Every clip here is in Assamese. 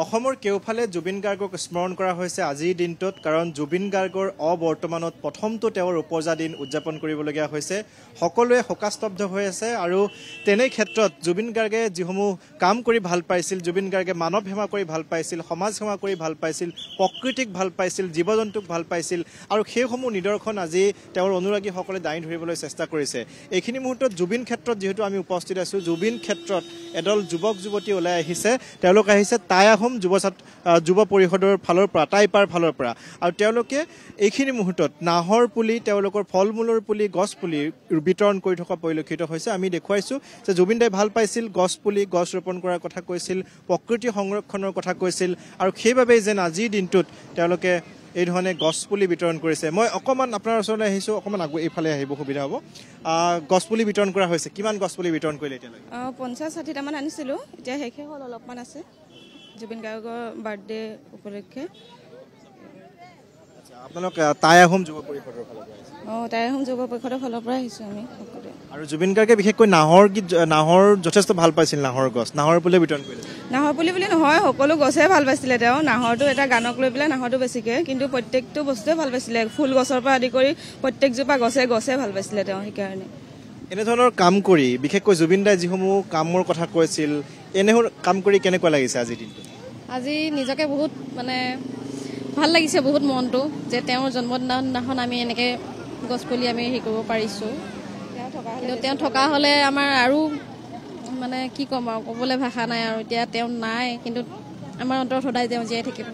অসমৰ কেউফালে জুবিন গাৰ্গক স্মৰণ কৰা হৈছে আজিৰ দিনটোত কাৰণ জুবিন গাৰ্গৰ অবৰ্তমানত প্ৰথমটো তেওঁৰ উপজা দিন উদযাপন কৰিবলগীয়া হৈছে সকলোৱে শোকাস্তব্ধ হৈ আছে আৰু তেনে ক্ষেত্ৰত জুবিন গাৰ্গে যিসমূহ কাম কৰি ভাল পাইছিল জুবিন গাৰ্গে মানৱ সেৱা কৰি ভাল পাইছিল সমাজ সেৱা কৰি ভাল পাইছিল প্ৰকৃতিক ভাল পাইছিল জীৱ-জন্তুক ভাল পাইছিল আৰু সেইসমূহ নিদৰ্শন আজি তেওঁৰ অনুৰাগীসকলে দাঙি ধৰিবলৈ চেষ্টা কৰিছে এইখিনি মুহূৰ্তত জুবিন ক্ষেত্ৰত যেহেতু আমি উপস্থিত আছো জুবিন ক্ষেত্ৰত এডল যুৱক যুৱতী ওলাই আহিছে তেওঁলোক আহিছে যুৱ পৰিষদৰ ফালৰ পৰা টাইপাৰ ফালৰ পৰা আৰু তেওঁলোকে এইখিনি মুহূৰ্তত নাহৰ পুলি তেওঁলোকৰ ফলমূলৰ পুলি গছ পুলি বিতৰণ কৰি থকা পৰিলক্ষিত হৈছে আমি দেখুৱাইছো যে জুবিন দাই ভাল পাইছিল গছ পুলি গছ ৰোপণ কৰাৰ কথা কৈছিল প্ৰকৃতি সংৰক্ষণৰ কথা কৈছিল আৰু সেইবাবেই যেন আজিৰ দিনটোত তেওঁলোকে এই ধৰণে গছ পুলি বিতৰণ কৰিছে মই অকমান আপোনাৰ ওচৰলৈ আহিছো অকমান এইফালে আহিব সুবিধা হ'ব গছ পুলি বিতৰণ কৰা হৈছে কিমান গছ পুলি বিতৰণ কৰিলে এতিয়ালৈকে 50-60 টা মান আনিছিলো এতিয়া শেষ হ'ল অলপমান আছে জুবিন গাৰ্গৰ বাৰ্থডে উপলক্ষে আপোনালোক টাই আহোম যুৱ পৰিষদৰ ফালৰ পৰা টাই আহোম যুৱ পৰিষদৰ ফালৰ পৰা আহিছো আমি সকলোৱে আৰু জুবিন গাৰ্গে বিশেষকৈ নাহৰ যথেষ্ট ভাল পাইছিল নাহৰ গছ নাহৰ পুলি বিতৰণ কৰিলে নাহৰ পুলি বুলি নহয় সকলো গছে ভাল পাইছিলে তেওঁ নাহৰটো এটা গানক লৈ পেলাই নাহৰটো বেছিকে কিন্তু প্ৰত্যেকটো বস্তুৱে ভাল পাইছিলে ফুল গছৰ পৰা আদি কৰি প্ৰত্যেকজোপা গছে ভাল পাইছিলে তেওঁ সেইকাৰণে এনেধৰণৰ কাম কৰি বিশেষকৈ জুবিন দাই যিসমূহ কামৰ কথা কৈছিল এনেবোৰ কাম কৰি কেনেকুৱা লাগিছে আজিৰ দিনটো আজি নিজকে বহুত মানে ভাল লাগিছে বহুত মনটো যে তেওঁৰ জন্মদিনাখন আমি এনেকৈ গছপুলি আমি হেৰি কৰিব পাৰিছোঁ কিন্তু তেওঁ থকা হ'লে আমাৰ আৰু মানে কি ক'ম আৰু ক'বলৈ ভাষা নাই আৰু এতিয়া তেওঁ নাই কিন্তু আমাৰ অন্তৰত সদায় তেওঁ জীয়াই থাকিব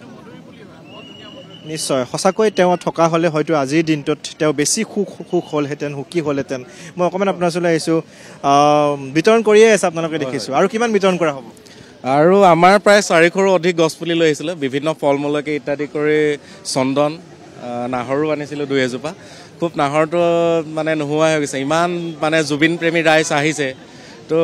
নিশ্চয় সঁচাকৈ তেওঁ থকা হ'লে হয়তো আজিৰ দিনটোত তেওঁ বেছি সুখ হ'লহেঁতেন সুখী হ'লহেঁতেন মই অকণমান আপোনাৰ ওচৰলৈ আহিছোঁ বিতৰণ কৰিয়ে আছে আপোনালোকে দেখিছোঁ আৰু কিমান বিতৰণ কৰা হ'ব আৰু আমাৰ প্ৰায় 400ৰো অধিক গছপুলি লৈ আহিছিলে বিভিন্ন ফল মূলকে ইত্যাদি কৰি চন্দন নাহৰো আনিছিলোঁ 2-এজোপা খুব নাহৰটো মানে নোহোৱা হৈ গৈছে ইমান মানে জুবিন প্ৰেমী ৰাইজ আহিছে তো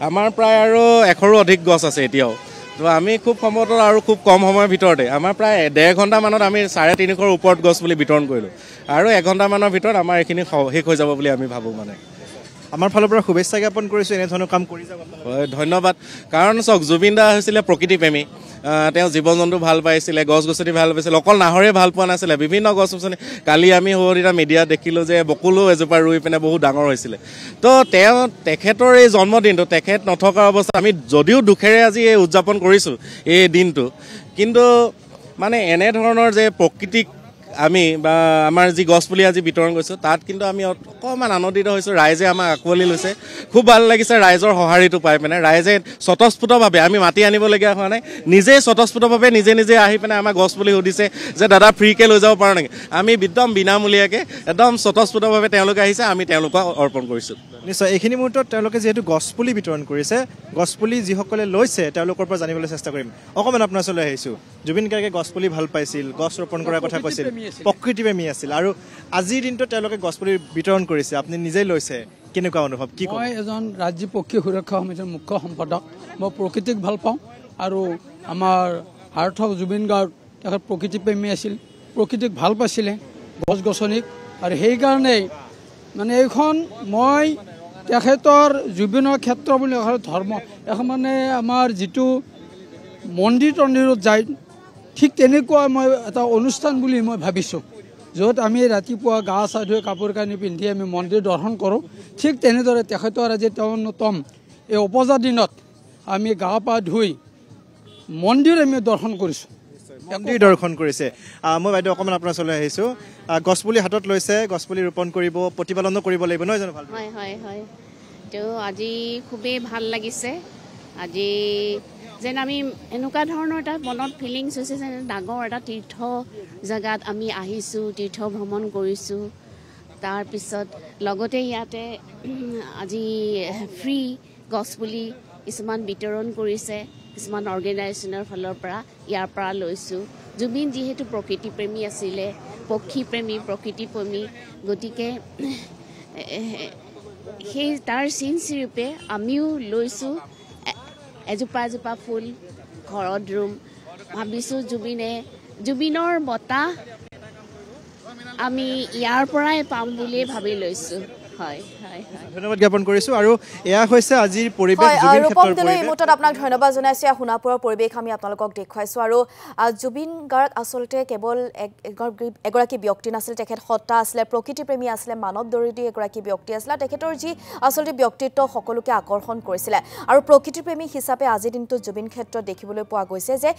আমাৰ প্ৰায় আৰু 100ৰো অধিক গছ আছে এতিয়াও তো আমি খুব সম্ভৱতঃ আৰু খুব কম সময়ৰ ভিতৰতে আমাৰ প্ৰায় 1.5 ঘণ্টামানত আমি 350ৰ ওপৰত গছপুলি বিতৰণ কৰিলোঁ আৰু 1 ঘণ্টামানৰ ভিতৰত আমাৰ এইখিনি শেষ হৈ যাব বুলি আমি ভাবোঁ মানে আমাৰ ফালৰ পৰা শুভেচ্ছা জ্ঞাপন কৰিছোঁ এনেধৰণৰ কাম কৰি যাওক হয় ধন্যবাদ কাৰণ চাওক জুবিন দা হৈছিলে প্ৰকৃতিপ্ৰেমী তেওঁ জীৱ জন্তু ভাল পাইছিলে গছ গছনি ভাল পাইছিলে অকল নাহৰে ভাল পোৱা নাছিলে বিভিন্ন গছ গছনি কালি আমি সৰুদিনা মিডিয়াত দেখিলোঁ যে বকুলো এজোপা ৰুই পিনে বহুত ডাঙৰ হৈছিলে তো তেখেতৰ এই জন্মদিনটো তেখেত নথকাৰ অৱস্থা আমি যদিও দুখেৰে আজি এই উদযাপন কৰিছোঁ এই দিনটো কিন্তু মানে এনেধৰণৰ যে প্ৰকৃতিক আমি বা আমাৰ যি গছপুলি আজি বিতৰণ কৰিছোঁ তাত কিন্তু আমি অকণমান আনন্দিত হৈছোঁ ৰাইজে আমাক আঁকোৱালি লৈছে খুব ভাল লাগিছে ৰাইজৰ সঁহাৰিটো পাই পিনে ৰাইজে স্বতঃস্ফূৰ্তভাৱে আমি মাতি আনিবলগীয়া হোৱা নাই নিজেই স্বতঃস্ফূৰ্তভাৱে নিজে আহি পিনে আমাক গছপুলি সুধিছে যে দাদা ফ্ৰীকৈ লৈ যাব পাৰোঁ নেকি আমি একদম বিনামূলীয়াকৈ একদম স্বতঃস্ফূৰ্তভাৱে তেওঁলোকে আহিছে আমি তেওঁলোকক অৰ্পণ কৰিছোঁ নিশ্চয় এইখিনি মুহূৰ্তত তেওঁলোকে যিহেতু গছপুলি বিতৰণ কৰিছে গছপুলি যিসকলে লৈছে তেওঁলোকৰ পৰা জানিবলৈ চেষ্টা কৰিম অকণমান আপোনাৰ ওচৰলৈ আহিছোঁ জুবিন গাৰ্গে গছপুলি ভাল পাইছিল গছ ৰোপণ কৰাৰ কথা কৈছিল প্ৰকৃতিপ্ৰেমী আছিল আৰু আজিৰ দিনটোত তেওঁলোকে গছপুলি বিতৰণ কৰিছে আপুনি নিজেই লৈছে কেনেকুৱা অনুভৱ কি মই এজন ৰাজ্যিক পক্ষী সুৰক্ষা সমিতিৰ মুখ্য সম্পাদক মই প্ৰকৃতিক ভাল পাওঁ আৰু আমাৰ হাৰ্ট অফ জুবিন গাৰ্গ তেখেত প্ৰকৃতিপ্ৰেমী আছিল প্ৰকৃতিক ভাল পাইছিলে গছ গছনিক আৰু সেইকাৰণেই মানে এইখন মই তেখেতৰ জুবিনৰ ক্ষেত্ৰ বুলি ধৰ্ম এখন মানে আমাৰ যিটো মন্দিৰ তন্দিৰত যায় ঠিক তেনেকুৱা মই এটা অনুষ্ঠান বুলি মই ভাবিছোঁ য'ত আমি ৰাতিপুৱা গা চা ধুই কাপোৰ কানি পিন্ধি আমি মন্দিৰ দৰ্শন কৰোঁ ঠিক তেনেদৰে তেখেতৰ আজি নতুন এই উপজা দিনত আমি গা পা ধুই মন্দিৰ আমি দৰ্শন কৰিছোঁ মন্দিৰ দৰ্শন কৰিছে মই বাইদেউ অকণমান আপোনাৰ ওচৰলৈ আহিছোঁ গছপুলি হাতত লৈছে গছপুলি ৰোপণ কৰিব প্ৰতিপালনো কৰিব লাগিব নহয় জানো ভাল হয় তো আজি খুবেই ভাল লাগিছে আজি যেন আমি এনেকুৱা ধৰণৰ এটা মনত ফিলিংছ হৈছে যেন ডাঙৰ এটা তীৰ্থ জেগাত আমি আহিছোঁ তীৰ্থ ভ্ৰমণ কৰিছোঁ তাৰপিছত লগতে ইয়াতে আজি ফ্ৰী গছপুলি কিছুমান বিতৰণ কৰিছে কিছুমান অৰ্গেনাইজেশ্যনৰ ফালৰ পৰা ইয়াৰ পৰা লৈছোঁ জুবিন যিহেতু প্ৰকৃতিপ্ৰেমী আছিলে পক্ষীপ্ৰেমী প্ৰকৃতিপ্ৰেমী গতিকে সেই তাৰ চিনস্বৰূপে আমিও লৈছোঁ এজোপা ফুল ঘৰত ৰুম ভাবিছোঁ জুবিনৰ বঁটা আমি ইয়াৰ পৰাই পাম বুলিয়ে ভাবি লৈছোঁ হয় হয় হয় ধন্যবাদ জ্ঞাপন কৰিছোঁ আৰু এয়া হৈছে আজিৰ পৰিৱেশ জুবিন ৰূপম ক্ষেত্ৰৰ দিলৈ এই পৰিৱেশ মুহূৰ্তত আপোনাক ধন্যবাদ জনাইছোঁ সোণাপুৰৰ পৰিৱেশ আমি আপোনালোকক দেখুৱাইছোঁ আৰু জুবিন গাৰ্গ আচলতে কেৱল এগৰাকী ব্যক্তি নাছিল তেখেত সত্তা আছিলে প্ৰকৃতিপ্ৰেমী আছিলে মানৱ দৰদী এগৰাকী ব্যক্তি আছিলে তেখেতৰ যি আচলতে ব্যক্তিত্ব সকলোকে আকৰ্ষণ কৰিছিলে আৰু প্ৰকৃতিপ্ৰেমী হিচাপে আজিৰ দিনটোত জুবিন ক্ষেত্ৰত দেখিবলৈ পোৱা গৈছে যে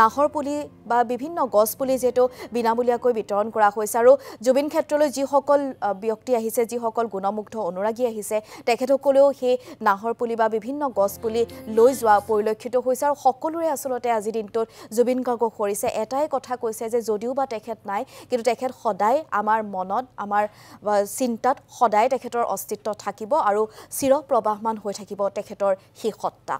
নাহৰ পুলি বা বিভিন্ন গছ পুলি যিহেতু বিনামূলীয়াকৈ বিতৰণ কৰা হৈছে আৰু জুবিন ক্ষেত্ৰলৈ যিসকল ব্যক্তি আহিছে যিসকল গুণমুগ্ধ অনুৰাগী আহিছে তেখেতসকলেও সেই নাহৰ পুলি বা বিভিন্ন গছ পুলি লৈ যোৱা পৰিলক্ষিত হৈছে আৰু সকলোৰে আচলতে আজিৰ দিনটোত জুবিন গাৰ্গক কৰিছে এটাই কথা কৈছে যে যদিও বা তেখেত নাই কিন্তু তেখেত সদায় আমাৰ মনত আমাৰ চিন্তাত সদায় তেখেতৰ অস্তিত্ব থাকিব আৰু চিৰ প্ৰবাহমান হৈ থাকিব তেখেতৰ সেই সত্তা